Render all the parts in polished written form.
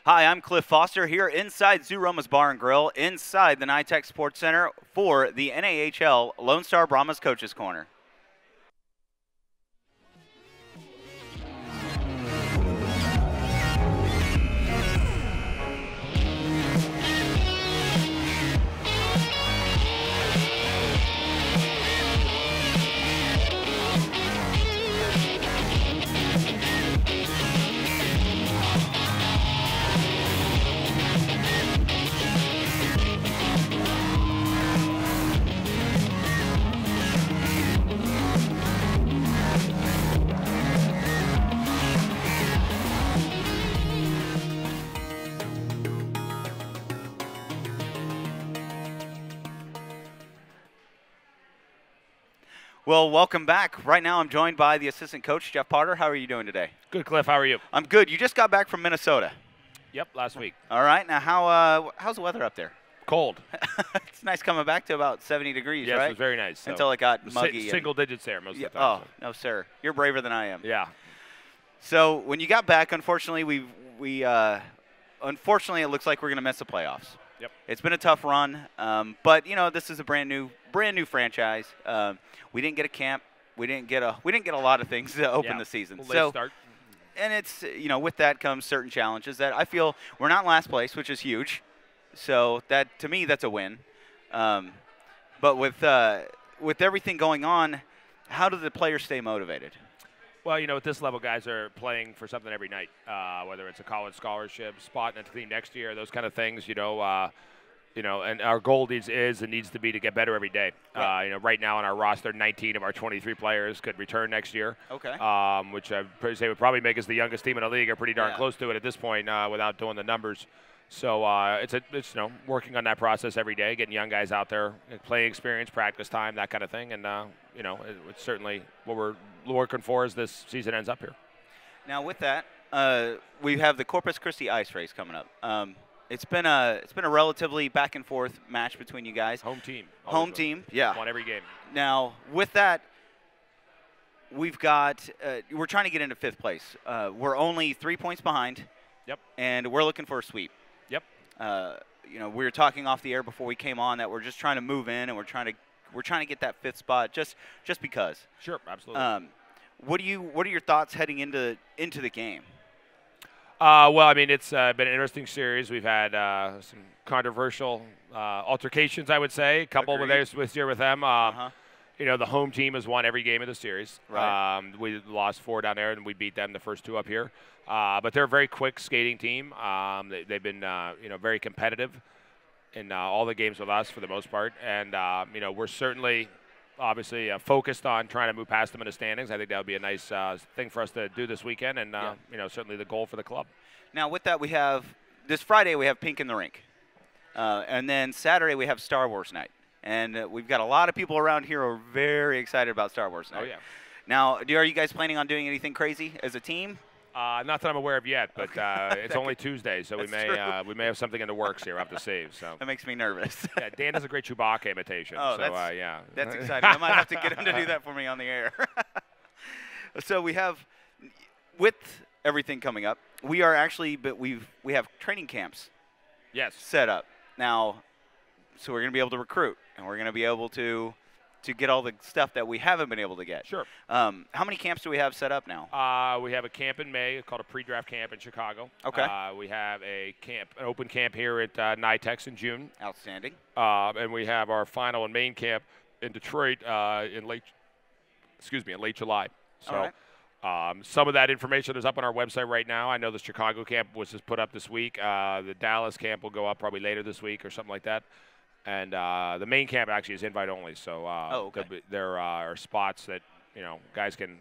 Hi, I'm Clif Foster here inside Zoo Roma's Bar and Grill, inside the NITEC Sports Center for the NAHL Lone Star Brahmas Coaches Corner. Well, welcome back. Right now I'm joined by the assistant coach, Jeff Potter. How are you doing today? Good, Cliff. How are you? I'm good. You just got back from Minnesota. Yep, last week. All right. Now, how's the weather up there? Cold. It's nice coming back to about 70 degrees, yes, right? Yes, it was very nice. Until it got muggy. Single digits there most of the time. Oh, so. no, sir. You're braver than I am. Yeah. So when you got back, unfortunately, unfortunately, it looks like we're going to miss the playoffs. Yep. It's been a tough run, but this is a brand new franchise. We didn't get a camp. We didn't get a lot of things to open the season. Late start. And it's with that comes certain challenges that I feel we're not in last place, which is huge. So that to me that's a win. But with everything going on, how do the players stay motivated? Well, at this level, guys are playing for something every night, whether it's a college scholarship, spot in the team next year, those kind of things. And our goal needs to be to get better every day. Right. Right now on our roster, 19 of our 23 players could return next year. Okay. Which I'd say would probably make us the youngest team in the league, or pretty darn close to it at this point, without doing the numbers. So it's working on that process every day, getting young guys out there, playing experience, practice time, that kind of thing, and it's certainly what we're working for as this season ends up here. Now with that, we have the Corpus Christi ice race coming up. It's been a relatively back and forth match between you guys. Home team. Home team, yeah. Won every game. Now with that, we've got we're trying to get into fifth place. We're only 3 points behind. Yep. And we're looking for a sweep. Yep. We were talking off the air before we came on that we're just trying to move in and we're trying to get that fifth spot just because. Sure, absolutely. What are your thoughts heading into the game? Well, I mean, it's been an interesting series. We've had some controversial altercations, I would say. A couple this year with them. The home team has won every game of the series. Right. We lost 4 down there, and we beat them the first 2 up here. But they're a very quick skating team. They've been, very competitive in all the games with us for the most part. And, we're certainly, obviously, focused on trying to move past them in the standings. I think that would be a nice thing for us to do this weekend, and, certainly the goal for the club. Now, with that, this Friday we have Pink in the Rink. And then Saturday we have Star Wars Night. And we've got a lot of people around here who are very excited about Star Wars Night. Oh, yeah. Now, are you guys planning on doing anything crazy as a team? Not that I'm aware of yet, but it's only Tuesday, so we may have something in the works here. We'll have to save. So that makes me nervous. Yeah, Dan does a great Chewbacca imitation. Oh, so, that's exciting. I might have to get him to do that for me on the air. So we have, with everything coming up, we have training camps. Yes. Set up now, so we're going to be able to recruit, and we're going to be able to get all the stuff that we haven't been able to get. Sure. How many camps do we have set up now? We have a camp in May called a pre-draft camp in Chicago. Okay. We have an open camp here at NITEX in June. Outstanding. And we have our final and main camp in Detroit in late July. So some of that information is up on our website right now. I know the Chicago camp was just put up this week. The Dallas camp will go up probably later this week or something like that. And the main camp actually is invite only, so there are spots that guys can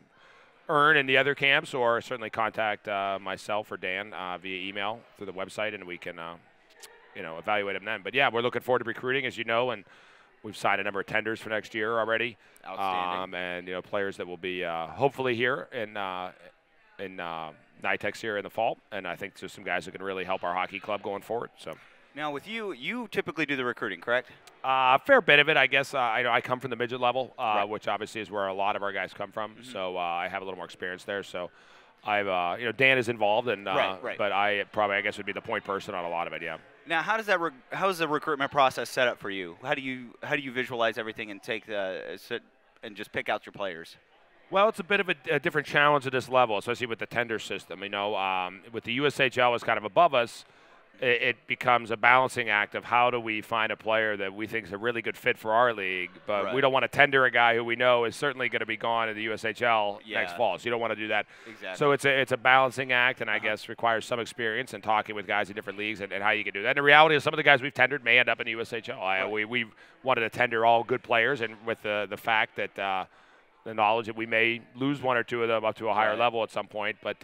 earn in the other camps, or certainly contact myself or Dan via email through the website, and we can evaluate them then. But yeah, we're looking forward to recruiting, as you know, and we've signed a number of tenders for next year already. Outstanding. And players that will be hopefully here in NITEX here in the fall, and I think there's some guys who can really help our hockey club going forward. So. Now, with you typically do the recruiting, correct? A fair bit of it, I guess. I come from the midget level, Right. which obviously is where a lot of our guys come from. Mm-hmm. So I have a little more experience there. So Dan is involved, and right. but I guess would be the point person on a lot of it. Yeah. Now, how does how is the recruitment process set up for you? How do you visualize everything and sit and just pick out your players? Well, it's a bit of a different challenge at this level, especially with the tender system. With the USHL is kind of above us, it becomes a balancing act of how do we find a player that we think is a really good fit for our league, but we don't want to tender a guy who we know is certainly going to be gone in the USHL next fall. So you don't want to do that. Exactly. So it's a balancing act, and I guess requires some experience in talking with guys in different leagues and how you can do that. And the reality is some of the guys we've tendered may end up in the USHL. We wanted to tender all good players, and with the fact that the knowledge that we may lose one or two of them up to a higher level at some point, but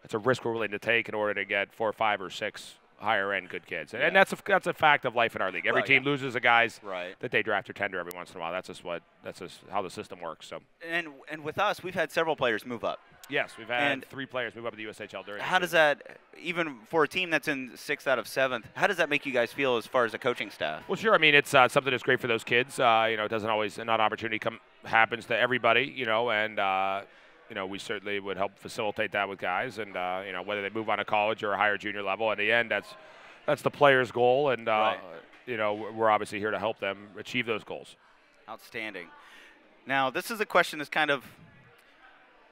it's a risk we're willing to take in order to get 4 or 5 or 6 higher-end good kids. And that's a fact of life in our league. Every team loses the guys that they draft or tender every once in a while. That's just how the system works. So. And with us, we've had several players move up. Yes, we've had 3 players move up to the USHL during. How does that, even for a team that's in 6th out of 7th, how does that make you guys feel as far as the coaching staff? Well, sure. I mean, it's something that's great for those kids. It doesn't always not opportunity happens to everybody. And we certainly would help facilitate that with guys, and whether they move on to college or a higher junior level. In the end, that's the player's goal, and we're obviously here to help them achieve those goals. Outstanding. Now, this is a question that's kind of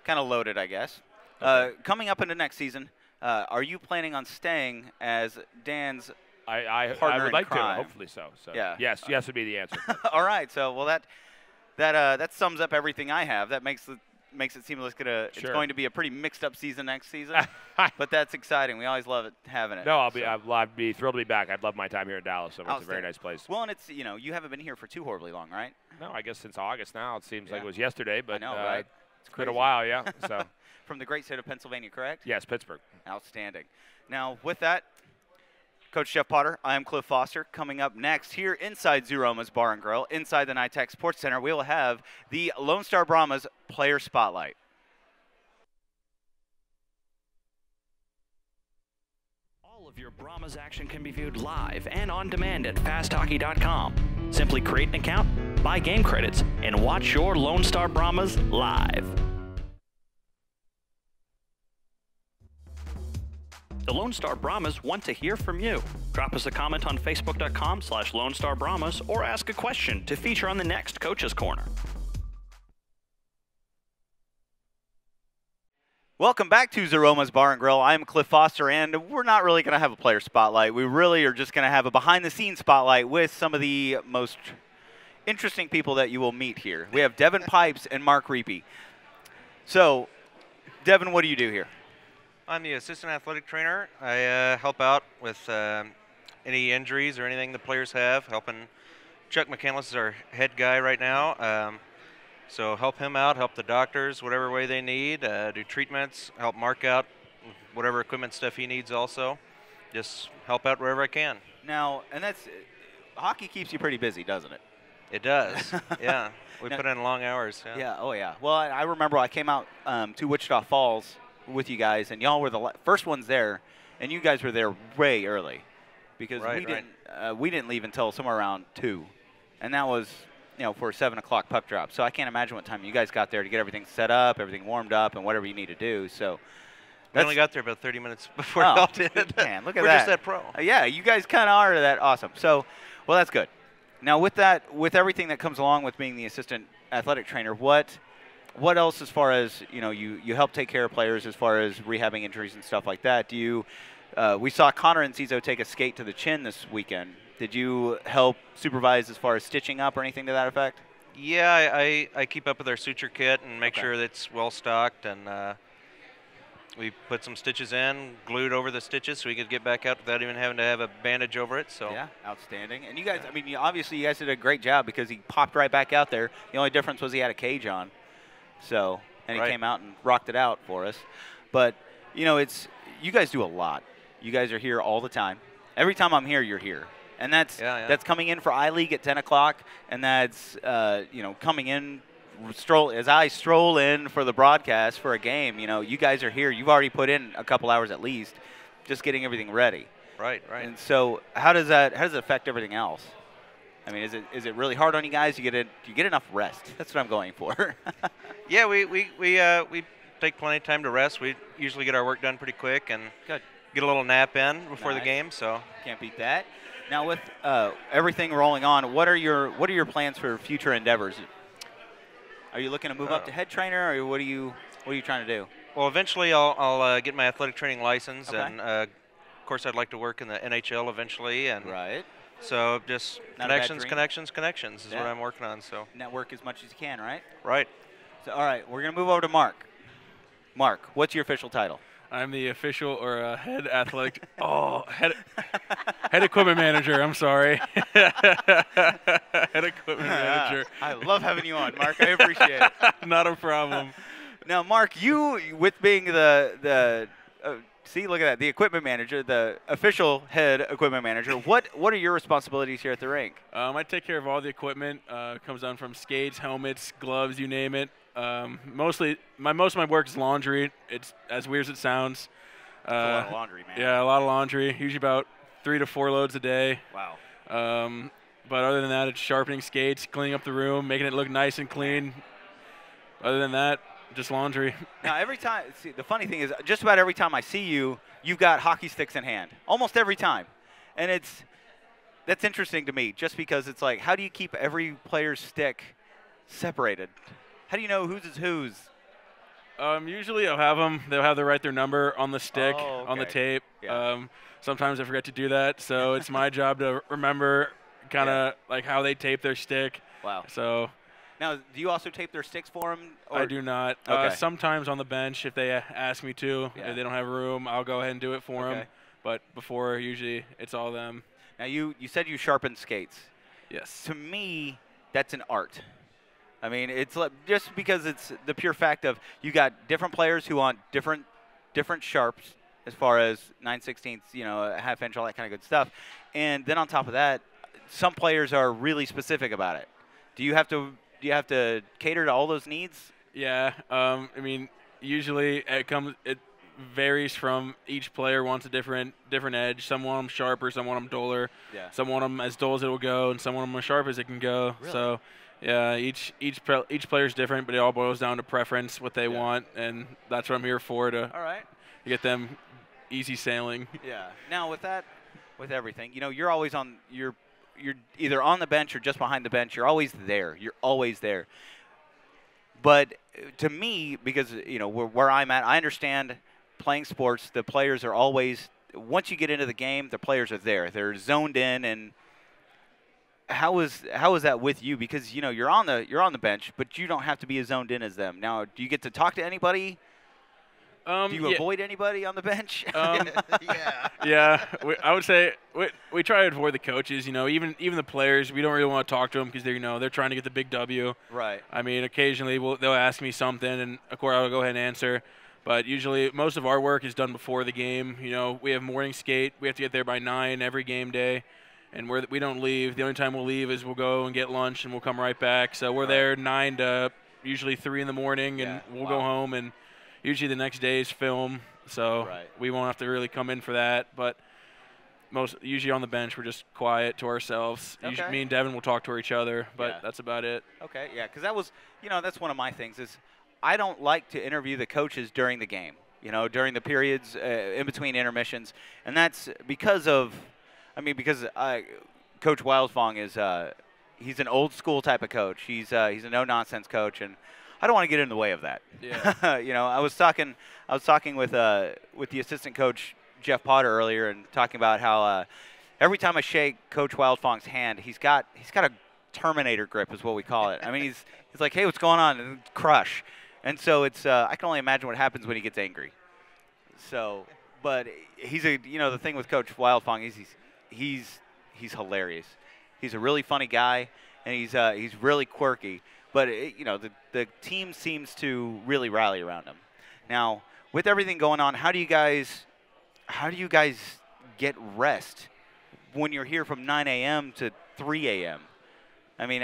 loaded, I guess. Okay. Coming up into next season, are you planning on staying as Dan's I partner would like in crime? to, hopefully so. Yeah. Yes would be the answer. All right. So, well, that sums up everything I have. That makes it seem like it's going to be a pretty mixed up season next season. But that's exciting. We always love having it. No, I'd be thrilled to be back. I'd love my time here in Dallas. So it's a very nice place. Well, and it's you haven't been here for too horribly long, right? No, I guess since August now. It seems like it was yesterday, but I know, right? It's been a while, yeah. So. From the great state of Pennsylvania, correct? Yes, Pittsburgh. Outstanding. Now, with that, Coach Jeff Potter, I am Clif Foster. Coming up next here inside Zeroma's Bar and Grill, inside the NITEC Sports Center, we will have the Lone Star Brahmas Player Spotlight. All of your Brahmas action can be viewed live and on demand at fasthockey.com. Simply create an account, buy game credits, and watch your Lone Star Brahmas live. The Lone Star Brahmas want to hear from you. Drop us a comment on facebook.com/Lone Star Brahmas or ask a question to feature on the next Coach's Corner. Welcome back to Zeroma's Bar and Grill. I'm Clif Foster, and we're not really going to have a player spotlight. We really are just going to have a behind-the-scenes spotlight with some of the most interesting people that you will meet here. We have Devin Pipes and Mark Reapy. So, Devin, what do you do here? I'm the assistant athletic trainer. I help out with any injuries or anything the players have, helping Chuck McCandless is our head guy right now. So help him out, help the doctors, whatever way they need, do treatments, help Mark out, whatever equipment stuff he needs also. Just help out wherever I can. Now, and hockey keeps you pretty busy, doesn't it? It does, yeah. We put in long hours. Yeah, oh yeah. Well, I remember I came out to Wichita Falls with you guys, and y'all were the first ones there, and you guys were there way early because we didn't leave until somewhere around 2, and that was for a 7 o'clock puck drop. So I can't imagine what time you guys got there to get everything set up, everything warmed up, and whatever you need to do. So we only got there about 30 minutes before y'all did. Man, look at We're that. just that pro. Yeah, you guys kind of are that awesome. So, well, that's good. Now, with everything that comes along with being the assistant athletic trainer, what else, as far as you help take care of players as far as rehabbing injuries and stuff like that? Do you? We saw Connor and Cizo take a skate to the chin this weekend. Did you help supervise as far as stitching up or anything to that effect? Yeah, I keep up with our suture kit and make sure that it's well stocked, and we put some stitches in, glued over the stitches so we could get back out without even having to have a bandage over it. So yeah, outstanding. And you guys, I mean, obviously you guys did a great job because he popped right back out there. The only difference was he had a cage on. So, and he came out and rocked it out for us. But, you guys do a lot. You guys are here all the time. Every time I'm here, you're here. And that's coming in for I-League at 10 o'clock, and that's, coming in as I stroll in for the broadcast for a game. You guys are here. You've already put in a couple hours at least just getting everything ready. Right. And so how does it affect everything else? I mean, is it really hard on you guys? Do you get enough rest? That's what I'm going for. Yeah, we take plenty of time to rest. We usually get our work done pretty quick and Good. get a little nap in before the Nice. game. So Can't beat that. Now with everything rolling on, what are your plans for future endeavors? Are you looking to move up to head trainer, or what are you trying to do? well, eventually I'll get my athletic training license, Okay. and of course I'd like to work in the NHL eventually. And Right. so just Not a bad connections, dream. connections is Yeah. what I'm working on. So Network as much as you can, right? right. So all right, we're gonna move over to Mark. Mark, what's your official title? I'm the official or head athletic. Head equipment manager. I'm sorry. Head equipment manager. I love having you on, Mark. I appreciate it. Not a problem. Now, Mark, you with being the see, look at that, the equipment manager, the official head equipment manager. What are your responsibilities here at the rink? I take care of all the equipment. Comes down from skates, helmets, gloves, you name it. Most of my work is laundry. It's as weird as it sounds. It's a lot of laundry, man. Yeah, a lot of laundry. Usually about 3 to 4 loads a day. Wow. But other than that, it's sharpening skates, cleaning up the room, making it look nice and clean. Other than that, just laundry. Now, every time, see, the funny thing is, just about every time I see you, you've got hockey sticks in hand. Almost every time. And that's interesting to me, just because it's like, how do you keep every player's stick separated? How do you know whose is whose? Usually I'll have them. They'll have to write their number on the stick, Oh, on the okay. tape. Yeah. Sometimes I forget to do that, so it's my job to remember kind of like how they tape their stick. Wow. So Now, do you also tape their sticks for them? I do not. Okay. Sometimes on the bench, if they ask me to, Yeah. if they don't have room, I'll go ahead and do it for Okay. them. But before, usually it's all them. Now, you said you sharpen skates. Yes. To me, that's an art. I mean, it's like, just because it's the pure fact of you got different players who want different sharps as far as 9/16, a half inch, all that kind of good stuff. And then on top of that, some players are really specific about it. Do you have to cater to all those needs? Yeah. I mean, usually it varies from each player wants a different edge. Some want them sharper, some want them duller. Yeah. Some want them as dull as it will go, and some want them as sharp as it can go. Really? So, yeah, each player is different, but it all boils down to preference, what they Yeah. want, and that's what I'm here for, to All right. get them easy sailing. Yeah. Now with everything, you're always you're either on the bench or just behind the bench. You're always there. You're always there. But to me, because where I'm at, I understand playing sports. The players are always, once you get into the game, the players are there. They're zoned in. And how is that with you? Because you're on the bench, but you don't have to be as zoned in as them. Now, do you get to talk to anybody? Do you Yeah. avoid anybody on the bench? Yeah. Yeah, I would say we try to avoid the coaches. Even the players, we don't really want to talk to them because they're trying to get the big W. Right. I mean, occasionally they'll ask me something, and of course I'll go ahead and answer. But usually most of our work is done before the game. We have morning skate. We have to get there by 9 every game day, and we don't leave. The only time we'll leave is we'll go and get lunch, and we'll come right back. So we're there 9 to usually 3 in the morning, and we'll go home. And usually the next day is film, so we won't have to really come in for that. But usually on the bench, we're just quiet to ourselves. Okay. Usually me and Devin will talk to each other, but Yeah. that's about it. Okay, yeah, because that was, that's one of my things is I don't like to interview the coaches during the game, during the periods in between intermissions, and that's because Coach Wildfong is he's an old school type of coach. He's a no nonsense coach, and I don't want to get in the way of that. Yeah. I was talking with the assistant coach Jeff Potter earlier, and talking about how every time I shake Coach Wildfong's hand, he's got a Terminator grip, is what we call it. I mean, he's like, hey, what's going on? And crush. And so it's I can only imagine what happens when he gets angry. So, but he's the thing with Coach Wildfong is he's hilarious. He's a really funny guy, and he's really quirky. But the team seems to really rally around him. Now, with everything going on, how do you guys get rest when you're here from 9 a.m. to 3 a.m.? I mean,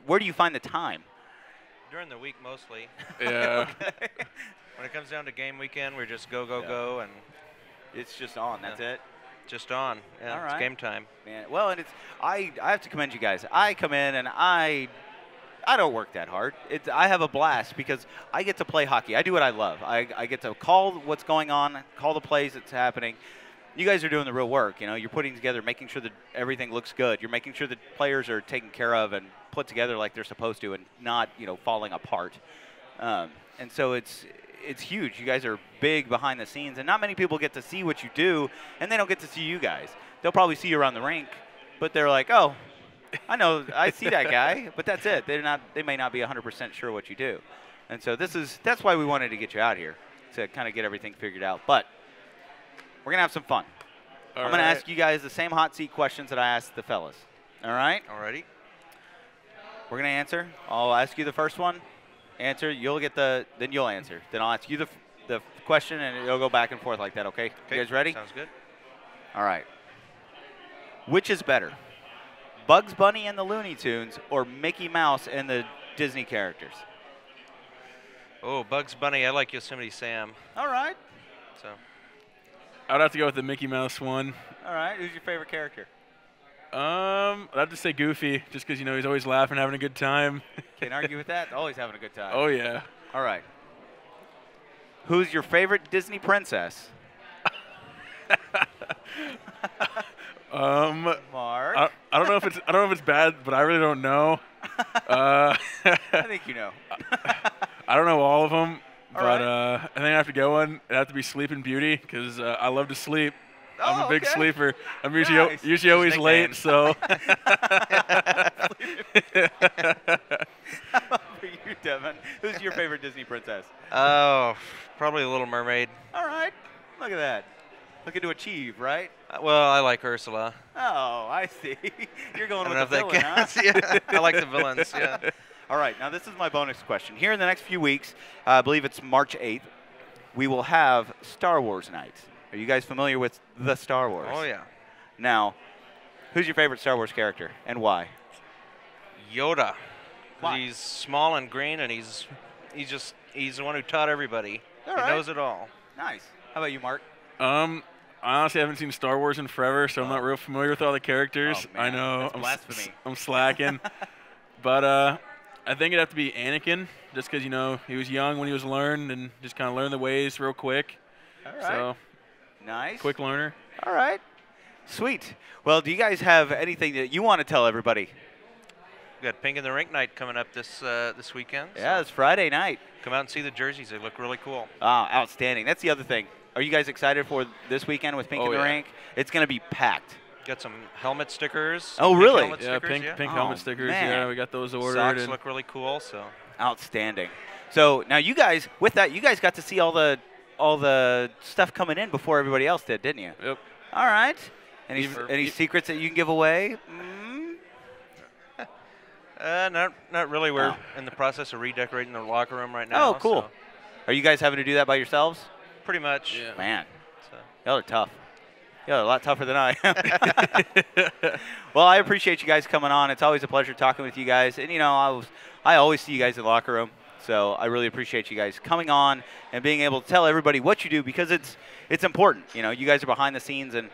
where do you find the time? During the week mostly. Yeah. When it comes down to game weekend, we're just go, and It's just on. That's it. just on. Yeah, All it's right. game time. Man, well, and I have to commend you guys. I come in and I I don't work that hard. I have a blast because I get to play hockey. I do what I love. I get to call what's going on, call the plays that's happening. You guys are doing the real work. You know, you're putting together, making sure that everything looks good. You're making sure that players are taken care of and put together like they're supposed to, and not, you know, falling apart. And so it's huge. You guys are big behind the scenes, and not many people get to see what you do, and they don't get to see you guys. They'll probably see you around the rink, but they're like, oh, I know, I see that guy, but that's it. They may not be 100% sure what you do. And so that's why we wanted to get you out here, to kind of get everything figured out. But we're going to have some fun. I'm going to ask you guys the same hot seat questions that I asked the fellas. All right? Alrighty. We're going to answer. I'll ask you the first one. Answer. You'll get then you'll answer. Then I'll ask you the question, and it'll go back and forth like that, okay? You guys ready? Sounds good. All right. Which is better? Bugs Bunny and the Looney Tunes or Mickey Mouse and the Disney characters? Oh, Bugs Bunny. I like Yosemite Sam. All right. So. I'd have to go with the Mickey Mouse one. All right. Who's your favorite character? I'd have to say Goofy, just because, you know, he's always laughing, having a good time. Can't argue with that. Always having a good time. Oh, yeah. All right. Who's your favorite Disney princess? Mark. I don't know if it's bad, but I really don't know. I think you know. I don't know all of them, but right. I think I have to go one. It'd have to be Sleeping Beauty, because I love to sleep. I'm a big okay. sleeper. I'm Nice. usually always late, so. How about for you, Devin? Who's your favorite Disney princess? Oh, probably Little Mermaid. All right. Look at that. Looking to achieve, right? Well, I like Ursula. Oh, I see. You're going I with don't the know if villain, huh? that counts. Yeah, I like the villains. Yeah. All right. Now, this is my bonus question. Here in the next few weeks, I believe it's March 8th, we will have Star Wars night. Are you guys familiar with the Star Wars? Oh yeah. Now, who's your favorite Star Wars character and why? Yoda. Why? He's small and green, and he's the one who taught everybody. All he right. knows it all. Nice. How about you, Mark? I honestly haven't seen Star Wars in forever, so I'm not real familiar with all the characters. Oh, man. I know That's blasphemy. I'm slacking, but I think it'd have to be Anakin, just because, you know, he was young when he was learned, and just kind of learned the ways real quick. All right. So Nice. quick learner. All right. Sweet. Well, do you guys have anything that you want to tell everybody? We got Pink in the Rink night coming up this weekend. Yeah, so it's Friday night. come out and see the jerseys. They look really cool. Outstanding. That's the other thing. Are you guys excited for this weekend with Pink in the yeah. Rink? It's going to be packed. Got some helmet stickers. Oh, pink really? Helmet Yeah, stickers, pink yeah. helmet Oh, stickers. man. Yeah, we got those ordered. Socks and look really cool. So Outstanding. So now you guys, with that, you guys got to see all the stuff coming in before everybody else did, didn't you? Yep. All right. Any Even- secrets that you can give away? not really. We're Oh. in the process of redecorating the locker room right now. Oh, cool. so Are you guys having to do that by yourselves? pretty much. Yeah. Man, So. y'all are tough. Y'all are a lot tougher than I am. Well, I appreciate you guys coming on. It's always a pleasure talking with you guys. And, you know, I always see you guys in the locker room. So I really appreciate you guys coming on and being able to tell everybody what you do, because it's important. You know, you guys are behind the scenes, and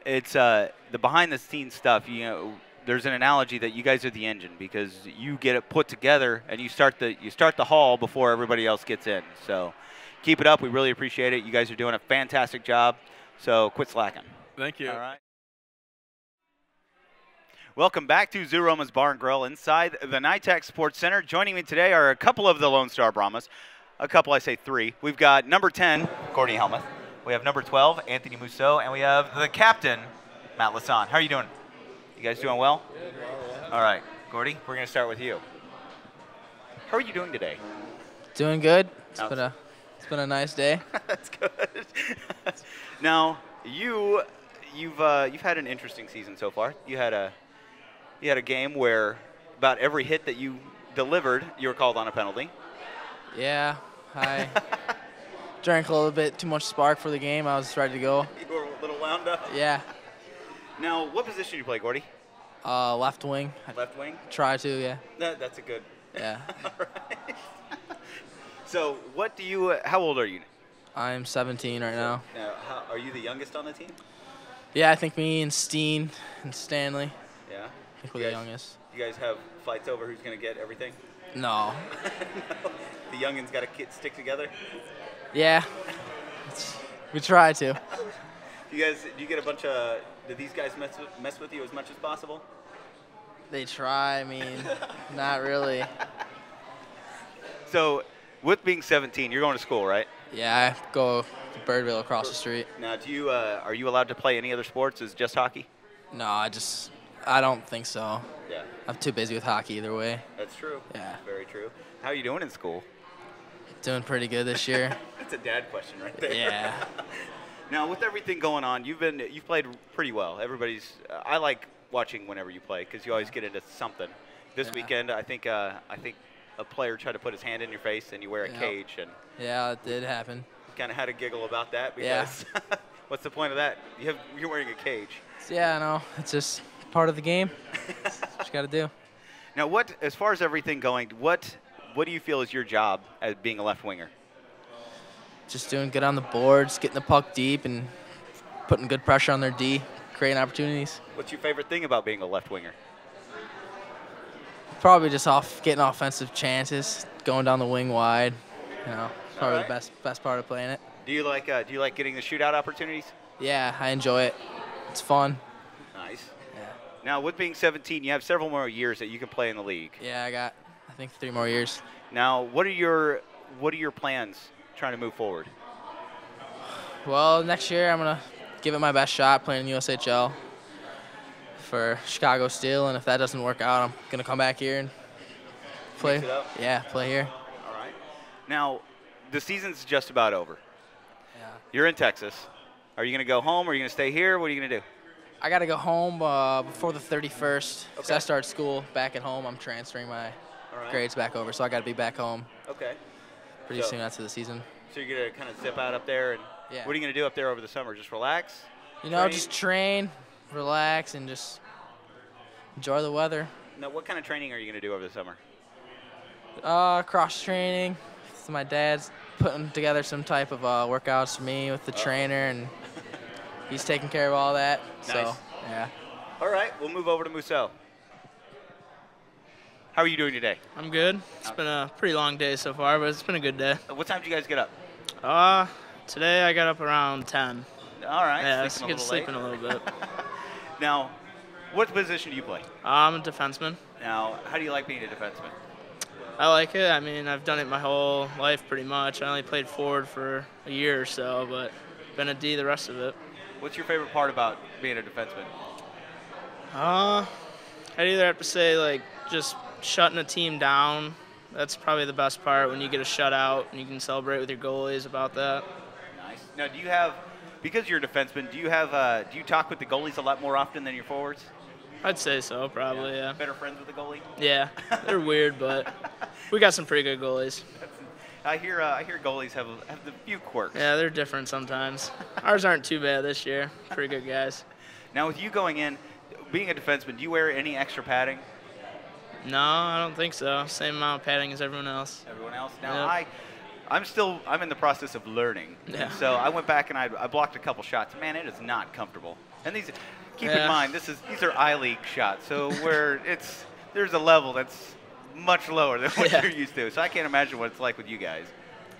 it's the behind the scenes stuff. You know, there's an analogy that you guys are the engine, because you get it put together and you start the haul before everybody else gets in. So keep it up. We really appreciate it. You guys are doing a fantastic job. So quit slacking. Thank you. All right. Welcome back to Zoo Roma's Bar and Grill inside the NITAC Sports Center. Joining me today are a couple of the Lone Star Brahmas. A couple, I say three. We've got number 10, Courtney Helmuth. We have number 12, Anthony Mousseau. And we have the captain, Matt Lasson. How are you doing? You guys doing well? All right. Gordy, we're going to start with you. How are you doing today? Doing good. It's Awesome. been a nice day. That's good. Now, you've had an interesting season so far. You had a game where about every hit that you delivered, you were called on a penalty. Yeah, I drank a little bit too much Spark for the game. I was ready to go. You were a little wound up. Yeah, Now, what position do you play, Gordy? left wing. I Left wing? try to, yeah. That's a good. Yeah. All right. So, how old are you? I'm 17 right now. Now, are you the youngest on the team? Yeah, I think me and Steen and Stanley. Yeah. I think we're the youngest. You guys have fights over who's going to get everything? No. The youngins got to stick together? Yeah. We try to. Do you get a bunch of, do these guys mess with you as much as possible? They try. I mean, not really. So, with being 17, you're going to school, right? Yeah, I go to Birdville across the street. Now, are you allowed to play any other sports? Is it just hockey? No, I don't think so. Yeah. I'm too busy with hockey either way. That's true. Yeah. Very true. How are you doing in school? Doing pretty good this year. That's a dad question right there. Yeah. Now, with everything going on, you've played pretty well. I like watching whenever you play because you always get into something. This weekend, I think a player tried to put his hand in your face and you wear a cage, and yeah, it did happen. kind of had a giggle about that because what's the point of that? You're wearing a cage. Yeah, I know. It's just part of the game. That's what you got to do. Now, as far as everything going, what do you feel is your job as being a left winger? Just doing good on the boards, getting the puck deep, and putting good pressure on their D, creating opportunities. What's your favorite thing about being a left winger? Probably just getting offensive chances, going down the wing wide. You know, it's probably the best part of playing it. Do you like getting the shootout opportunities? Yeah, I enjoy it. It's fun. Nice. Yeah. Now, with being 17, you have several more years that you can play in the league. Yeah, I got, I think, 3 more years. Now, what are your plans trying to move forward? Well, next year I'm gonna give it my best shot playing in the USHL for Chicago Steel, and if that doesn't work out, I'm gonna come back here and play. Mix it up? Yeah, play here. All right. Now, the season's just about over. Yeah. You're in Texas. Are you gonna go home? Or are you gonna stay here? What are you gonna do? I gotta go home before the 31st because I start school back at home. I'm transferring my grades back over, so I gotta be back home. Okay. Pretty soon after the season. So you're gonna kind of zip out up there, and what are you gonna do up there over the summer? Just relax? You know, just train, relax, and just enjoy the weather. Now, what kind of training are you gonna do over the summer? Cross training. So my dad's putting together some type of workouts for me with the trainer, and he's taking care of all that. Nice. So, yeah. All right, we'll move over to Musso. How are you doing today? I'm good. It's been a pretty long day so far, but it's been a good day. What time did you guys get up? Today I got up around 10. All right. Yeah, I get sleeping a little bit. Now, what position do you play? I'm a defenseman. Now, how do you like being a defenseman? I like it. I mean, I've done it my whole life pretty much. I only played forward for a year or so, but been a D the rest of it. What's your favorite part about being a defenseman? I'd either have to say, like, just shutting a team down. That's probably the best part when you get a shutout and you can celebrate with your goalies about that. Nice. Now, do you have, because you're a defenseman, do you talk with the goalies a lot more often than your forwards? I'd say so, probably, yeah. Better friends with the goalie? Yeah, they're weird, but we got some pretty good goalies. I hear goalies have the few quirks. Yeah, they're different sometimes. Ours aren't too bad this year. Pretty good guys. Now, with you going in, being a defenseman, do you wear any extra padding? No, I don't think so. Same amount of padding as everyone else. Everyone else? Now, Yep. I'm in the process of learning. Yeah. So I went back and I blocked a couple shots. Man, it is not comfortable. And keep in mind, these are I-League shots. So there's a level that's much lower than what you're used to. So I can't imagine what it's like with you guys.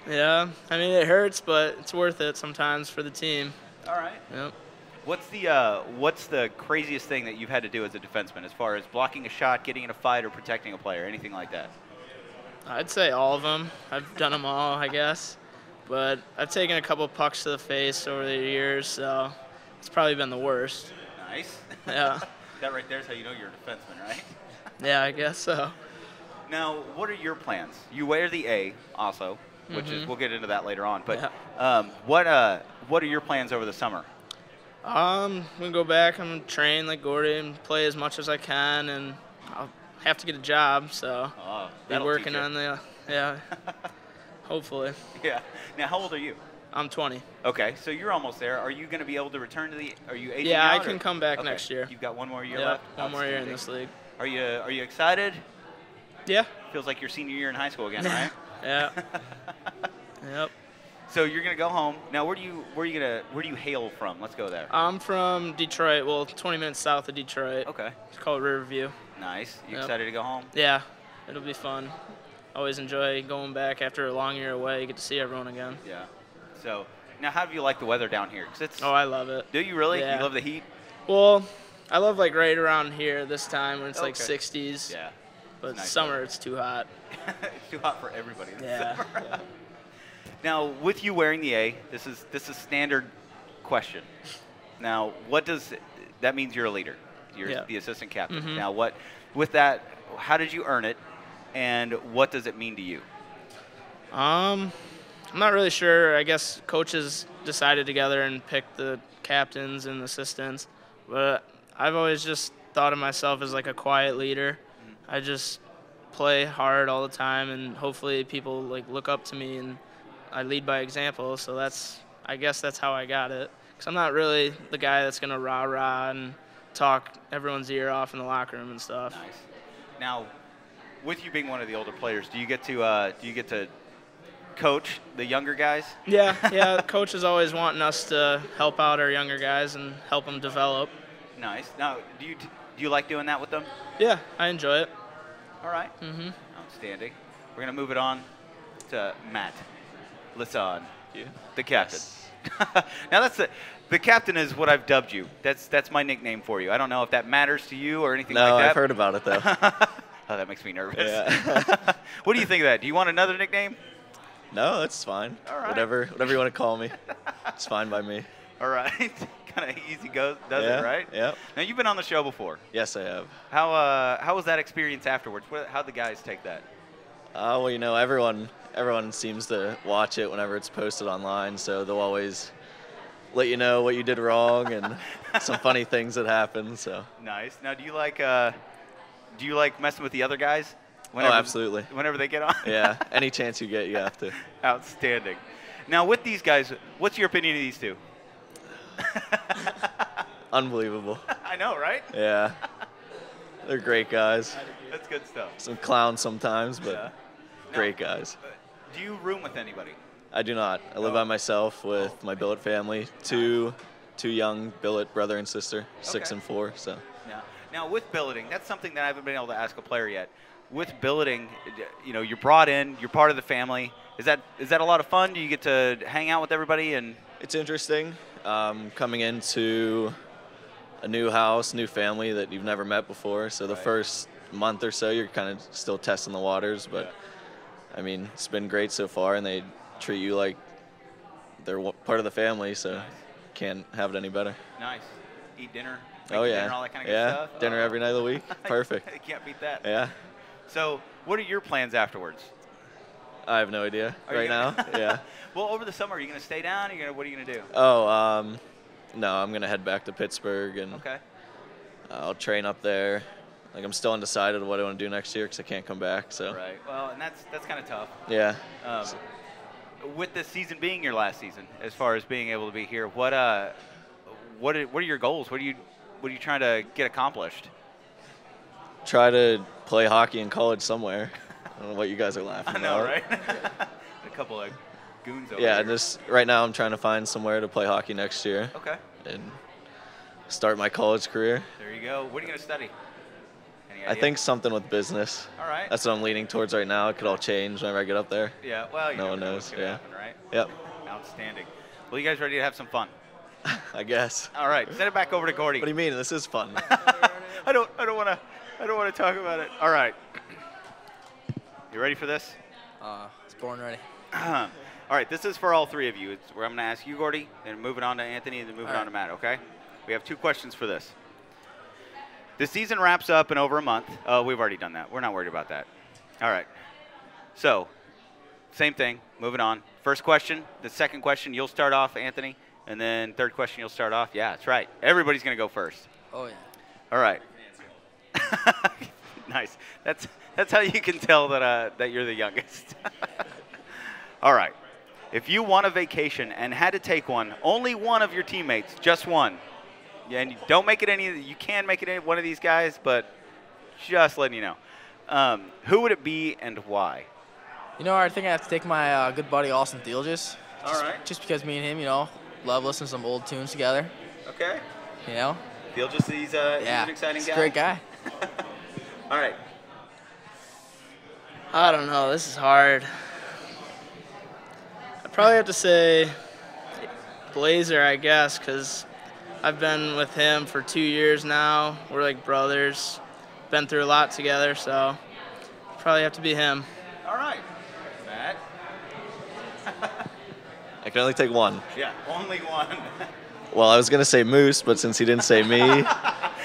Yeah, I mean, it hurts, but it's worth it sometimes for the team. All right. Yep. What's the craziest thing that you've had to do as a defenseman as far as blocking a shot, getting in a fight, or protecting a player, anything like that? I'd say all of them. I've done them all, I guess. But I've taken a couple pucks to the face over the years, so it's probably been the worst. Nice. Yeah. That right there is how you know you're a defenseman, right? Yeah, I guess so. Now, what are your plans? You wear the A also, which is we'll get into that later on. But what are your plans over the summer? I'm gonna go back and train like Gordy and play as much as I can, and I'll have to get a job, so be working on hopefully. Yeah. Now, how old are you? I'm 20. Okay, so you're almost there. Are you going to be able to return to are you 18 Yeah, out, I can come back next year. You've got one more year Yep, left? one more year in this league. Are you excited? Yeah. Feels like your senior year in high school again, right? Yeah. Yep. So you're gonna go home now. Where do you hail from? Let's go there. I'm from Detroit. Well, 20 minutes south of Detroit. Okay. It's called Riverview. Nice. You Yep. excited to go home? Yeah, it'll be fun. Always enjoy going back after a long year away. You get to see everyone again. Yeah. So now, how do you like the weather down here? 'Cause it's. Oh, I love it. Do you really? Yeah. You love the heat? Well, I love like right around here this time when it's like Okay. 60s. Yeah. But nice summer weather. it's too hot. It's too hot for everybody. in the Yeah. summer. Now, with you wearing the A, this is standard question. Now, what does that means? You're a leader. You're Yeah. the assistant captain. Mhm. Now, with that? How did you earn it, and what does it mean to you? I'm not really sure. I guess coaches decided together and picked the captains and assistants, but I've always just thought of myself as like a quiet leader. I just play hard all the time, and hopefully people like look up to me, and I lead by example. So I guess that's how I got it. Because I'm not really the guy that's gonna rah and talk everyone's ear off in the locker room and stuff. Nice. Now, with you being one of the older players, do you get to coach the younger guys? Yeah. Coach is always wanting us to help out our younger guys and help them develop. Nice. Now, do you like doing that with them? Yeah, I enjoy it. All right. Mhm. Outstanding. We're gonna move it on to Matt Lisson, the captain. Now the captain is what I've dubbed you. That's my nickname for you. I don't know if that matters to you or anything like that. No, I've heard about it though. Oh, that makes me nervous. Yeah. What do you think of that? Do you want another nickname? No, that's fine. All right. Whatever you want to call me, it's fine by me. All right. Kind of easy does Yeah, it, right? yep. Now, you've been on the show before. Yes, I have. How was that experience afterwards? How'd the guys take that? Well, everyone seems to watch it whenever it's posted online, so they'll always let you know what you did wrong and some funny things that happen. So. Nice. Now, do you like messing with the other guys? Whenever, absolutely. Whenever they get on? Yeah. Any chance you get, you have to. Outstanding. Now, with these guys, what's your opinion of these two? Unbelievable. I know, right? Yeah. They're great guys. That's good stuff. Some clowns sometimes, but Yeah. great guys. Do you room with anybody? I do not. I live by myself with my billet family. Two young billet brother and sister, 6 Okay. and 4. So. Yeah. Now, with billeting, that's something that I haven't been able to ask a player yet. With billeting, you're brought in, you're part of the family. Is that a lot of fun? Do you get to hang out with everybody? And It's interesting coming into a new house, new family that you've never met before. So the Right. first month or so, you're kind of still testing the waters. But, I mean, it's been great so far, and they treat you like they're part of the family, so Nice. can't have it any better. Nice. Eat dinner. Oh, make yeah. Dinner, all that kind of yeah, good stuff. dinner Oh. every night of the week. Perfect. You can't beat that. Yeah, So, what are your plans afterwards? I have no idea Are you right now. gonna- Yeah. Well, over the summer, are you going to stay down? What are you going to do? Oh, no, I'm going to head back to Pittsburgh, and Okay. I'll train up there. Like, I'm still undecided what I want to do next year because I can't come back. So, Right. Well, and that's kind of tough. yeah. With this season being your last season, as far as being able to be here, what are your goals? What are you trying to get accomplished? Try to play hockey in college somewhere. I don't know what you guys are laughing I know, about. right? A couple of goons over Yeah, here. just right now I'm trying to find somewhere to play hockey next year Okay. and start my college career. There you go. What are you going to study? Any I idea? think something with business. All right. That's what I'm leaning towards right now. It could all change whenever I get up there. Yeah. Well, you No never one know knows, what's gonna yeah. happen, right? Yep, Outstanding. Well, you guys ready to have some fun? I guess. All right. Send it back over to Gordy. What do you mean? This is fun. I don't want to talk about it. All right. You ready for this? I was born ready. All right. This is for all three of you. It's where I'm going to ask you, Gordy, then moving on to Anthony, and then moving All on to right. Matt. Okay. We have 2 questions for this. The season wraps up in over a month. Oh, we've already done that. We're not worried about that. All right. So, same thing. Moving on. First question. The second question, you'll start off, Anthony, and then third question, you'll start off. Yeah, that's right. Everybody's going to go first. Oh, yeah. All right. Nice. That's how you can tell that you're the youngest. All right. If you won a vacation and had to take one, only one of your teammates, just one. Yeah, and don't make it any. You can make it any one of these guys, but just letting you know. Who would it be and why? You know, I think I have to take my good buddy Austin Thielges. All right. Just because me and him, you know, love listening to some old tunes together. Okay. You know. Phil just he's an exciting he's guy. a great guy. All right. I don't know. This is hard. I'd probably have to say Blazer, I guess, because I've been with him for 2 years now. We're like brothers. Been through a lot together, so probably have to be him. All right. Matt. I can only take one. Yeah, only one. Well, I was going to say Moose, but since he didn't say me,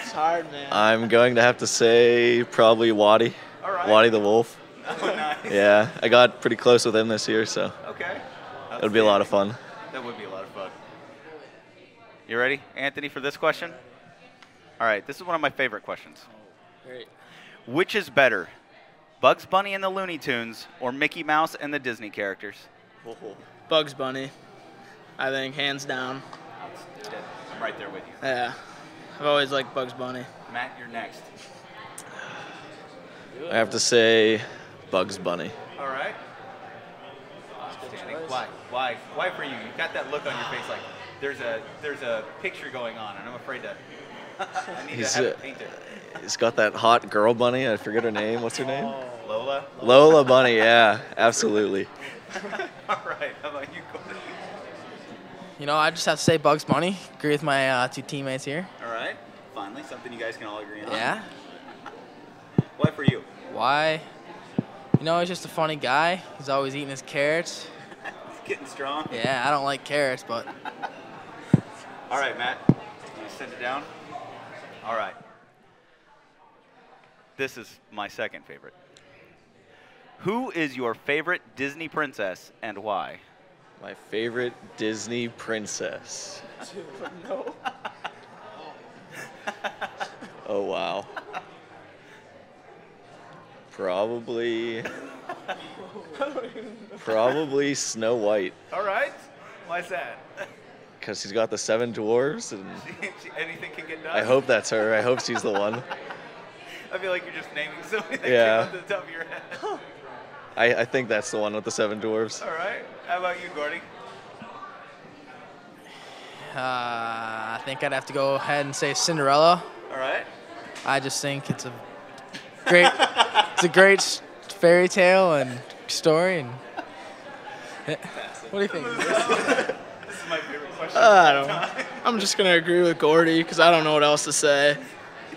It's hard, man. I'm going to have to say probably Waddy. All right. Waddy the Wolf. Oh, nice. Yeah, I got pretty close with him this year, so Okay. it'll be a lot of fun. That would be a lot of fun. You ready, Anthony, for this question? All right, this is one of my favorite questions. Great. Which is better, Bugs Bunny and the Looney Tunes or Mickey Mouse and the Disney characters? Bugs Bunny, I think, hands down. I'm right there with you. Yeah. I've always liked Bugs Bunny. Matt, you're next. I have to say Bugs Bunny. All right. Outstanding. Why? Why for you? You've got that look on your face like there's a picture going on, and I'm afraid to. I need to have it painted. He's got that hot girl bunny. I forget her name. What's her name? Lola. Lola Bunny. Yeah, absolutely. All right. How about you, Cody? You know, I just have to say Bugs Bunny. Agree with my two teammates here. All right. Finally, something you guys can all agree on. Yeah. Why for you? Why? You know, he's just a funny guy. He's always eating his carrots. It's getting strong. Yeah, I don't like carrots, but. All right, Matt. You send it down. All right. This is my second favorite. Who is your favorite Disney princess and why? My favorite Disney princess. No. Oh, wow. Probably Snow White. All right. Why's that? Because she's got the 7 dwarves, and Anything can get done. I hope that's her. I hope she's the one. I feel like you're just naming somebody that Yeah. came off the top of your head. I think that's the one with the 7 dwarves. All right. How about you, Gordy? I think I'd have to go ahead and say Cinderella. All right. I just think it's a great fairy tale and story. And what do you think? This is my favorite question. I don't know. I'm just going to agree with Gordy because I don't know what else to say.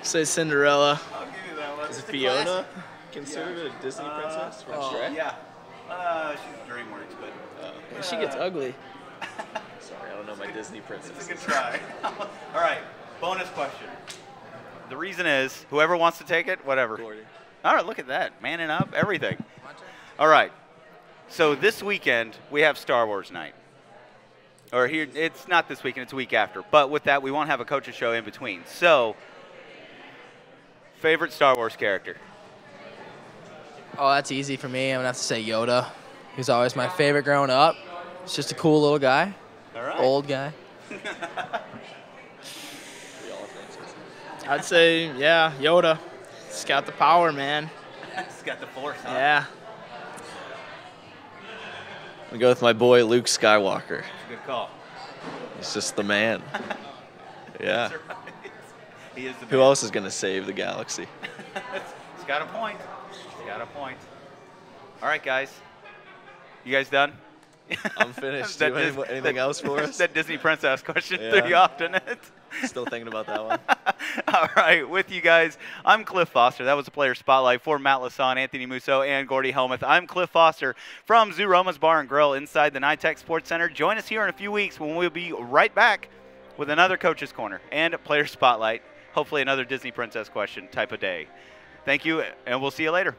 Say Cinderella. I'll give you that one. Is Fiona considered a Disney princess from Shrek? Yeah. She's DreamWorks, but She gets ugly. Sorry, I don't know my Disney it's princesses. a good try. All right. Bonus question. The reason is whoever wants to take it, whatever. Gordy. All right. Look at that. Manning up. Everything. All right. So this weekend we have Star Wars night. Or here, it's not this weekend, it's a week after. But with that, we won't have a coaches show in between. So, favorite Star Wars character? Oh, that's easy for me. I'm going to have to say Yoda. He was always my favorite growing up. He's just a cool little guy. All right. Old guy. I'd say, yeah, Yoda. He's got the power, man. He's got the force, huh? Yeah. I'm gonna go with my boy Luke Skywalker. Good call. He's just the man. Yeah. That's right. He is the Who man. else is gonna save the galaxy? He's got a point. He's got a point. All right, guys. You guys done? I'm finished. Do you have anything else for us? That Disney princess question Yeah. threw you off, didn't it? Still thinking about that one. All right, with you guys, I'm Clif Foster. That was a player spotlight for Matt Lasan, Anthony Musso, and Gordy Helmuth. I'm Clif Foster from Zoo Roma's Bar and Grill inside the NYTEX Sports Center. Join us here in a few weeks when we'll be right back with another Coach's Corner and a player spotlight. Hopefully another Disney princess question type of day. Thank you, and we'll see you later.